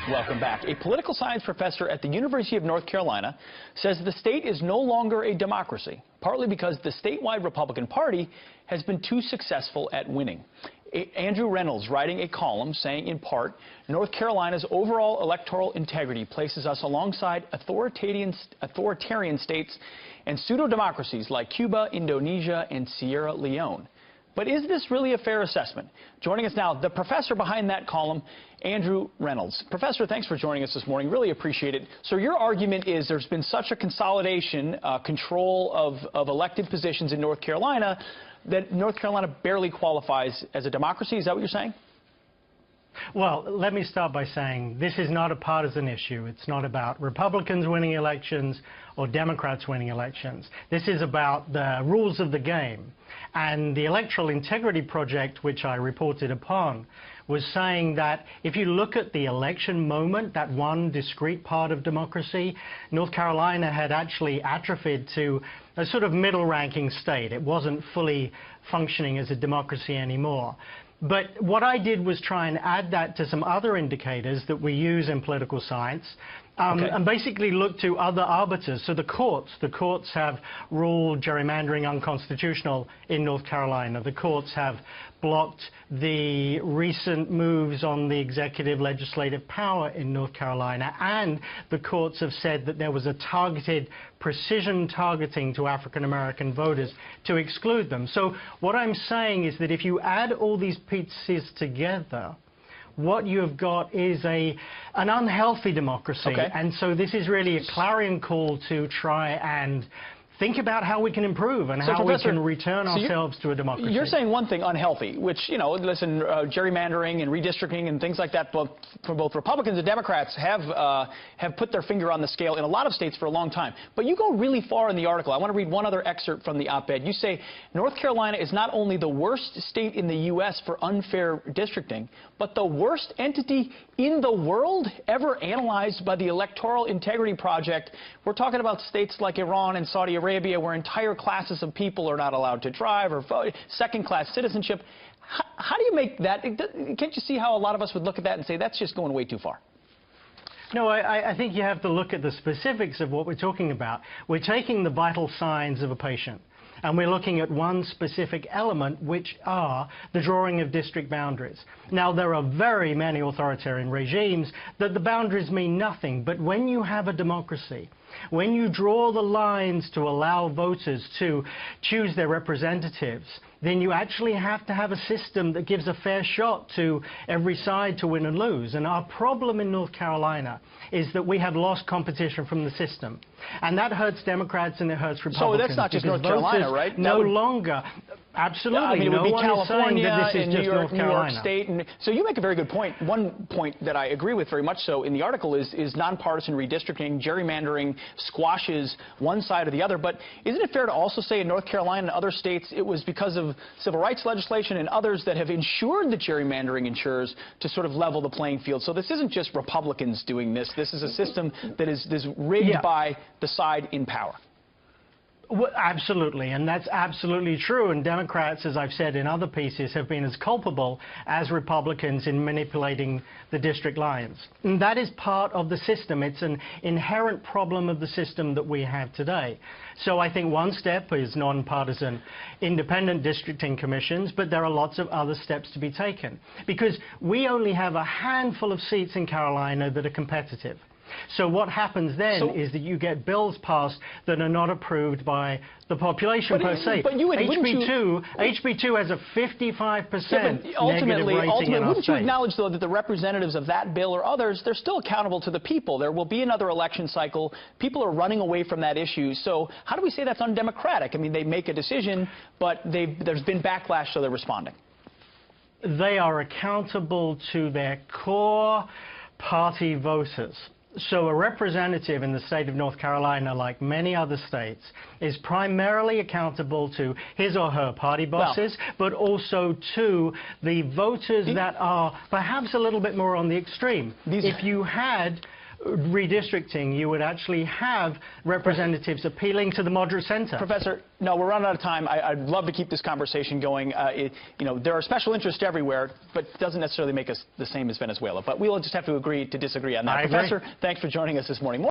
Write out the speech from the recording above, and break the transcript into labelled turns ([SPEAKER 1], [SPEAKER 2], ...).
[SPEAKER 1] Welcome back. A political science professor at the University of North Carolina says the state is no longer a democracy, partly because the statewide Republican Party has been too successful at winning. Andrew Reynolds writing a column saying, in part, North Carolina's overall electoral integrity places us alongside authoritarian states and pseudo-democracies like Cuba, Indonesia, and Sierra Leone. But is this really a fair assessment? Joining us now, the professor behind that column, Andrew Reynolds. Professor, thanks for joining us this morning. Really appreciate it. So your argument is there's been such a consolidation, control of elected positions in North Carolina that North Carolina barely qualifies as a democracy. Is that what you're saying?
[SPEAKER 2] Well, let me start by saying this is not a partisan issue. It's not about Republicans winning elections or Democrats winning elections. This is about the rules of the game. And the Electoral Integrity Project, which I reported upon, was saying that if you look at the election moment, that one discrete part of democracy, North Carolina had actually atrophied to a sort of middle-ranking state. It wasn't fully functioning as a democracy anymore. But what I did was try and add that to some other indicators that we use in political science, and basically look to other arbiters. So the courts have ruled gerrymandering unconstitutional in North Carolina. The courts have blocked the recent moves on the executive legislative power in North Carolina, and the courts have said that there was a targeted precision targeting to African-American voters to exclude them. So what I'm saying is that if you add all these pieces together, what you've got is an unhealthy democracy. And so this is really a clarion call to try and think about how we can improve and how we can return ourselves to a democracy.
[SPEAKER 1] You're saying one thing, unhealthy, which, you know, listen, gerrymandering and redistricting and things like that, for both Republicans and Democrats have put their finger on the scale in a lot of states for a long time. But you go really far in the article. I want to read one other excerpt from the op-ed. You say North Carolina is not only the worst state in the U.S. for unfair districting, but the worst entity in the world ever analyzed by the Electoral Integrity Project. We're talking about states like Iran and Saudi Arabia, where entire classes of people are not allowed to drive or vote, second-class citizenship. How do you make that? Can't you see how a lot of us would look at that and say that's just going way too far?
[SPEAKER 2] No, I think you have to look at the specifics of what we're talking about. We're taking the vital signs of a patient, and we're looking at one specific element, which are the drawing of district boundaries. Now, there are very many authoritarian regimes that the boundaries mean nothing, but when you have a democracy, when you draw the lines to allow voters to choose their representatives, then you actually have to have a system that gives a fair shot to every side to win and lose. And our problem in North Carolina is that we have lost competition from the system. And that hurts Democrats and it hurts Republicans.
[SPEAKER 1] So that's not just North Carolina, right?
[SPEAKER 2] No longer. Absolutely.
[SPEAKER 1] I mean, it would be California
[SPEAKER 2] and New York
[SPEAKER 1] State. And so you make a very good point. One point that I agree with very much so in the article is nonpartisan redistricting, gerrymandering squashes one side or the other. But isn't it fair to also say in North Carolina and other states it was because of civil rights legislation and others that have ensured that gerrymandering ensures to sort of level the playing field? So this isn't just Republicans doing this. This is a system that is rigged by the side in power.
[SPEAKER 2] Well, absolutely, and that's absolutely true. And Democrats, as I've said in other pieces, have been as culpable as Republicans in manipulating the district lines. And that is part of the system. It's an inherent problem of the system that we have today. So I think one step is nonpartisan independent districting commissions, but there are lots of other steps to be taken. Because we only have a handful of seats in Carolina that are competitive. So what happens then is that you get bills passed that are not approved by the population per se.
[SPEAKER 1] But
[SPEAKER 2] HB2 has a 55%
[SPEAKER 1] ultimately, wouldn't you
[SPEAKER 2] state.
[SPEAKER 1] acknowledge, though, that the representatives of that bill or others, they're still accountable to the people? There will be another election cycle. People are running away from that issue. So how do we say that's undemocratic? I mean, they make a decision, but there's been backlash, so they're responding.
[SPEAKER 2] They are accountable to their core party voters. So a representative in the state of North Carolina, like many other states, is primarily accountable to his or her party bosses, but also to the voters that are perhaps a little bit more on the extreme. If you had redistricting, you would actually have representatives appealing to the moderate center.
[SPEAKER 1] Professor, no, we're running out of time. I'd love to keep this conversation going. You know, there are special interests everywhere, but it doesn't necessarily make us the same as Venezuela. But we'll just have to agree to disagree on that.
[SPEAKER 2] I agree.
[SPEAKER 1] Professor, thanks for joining us this morning.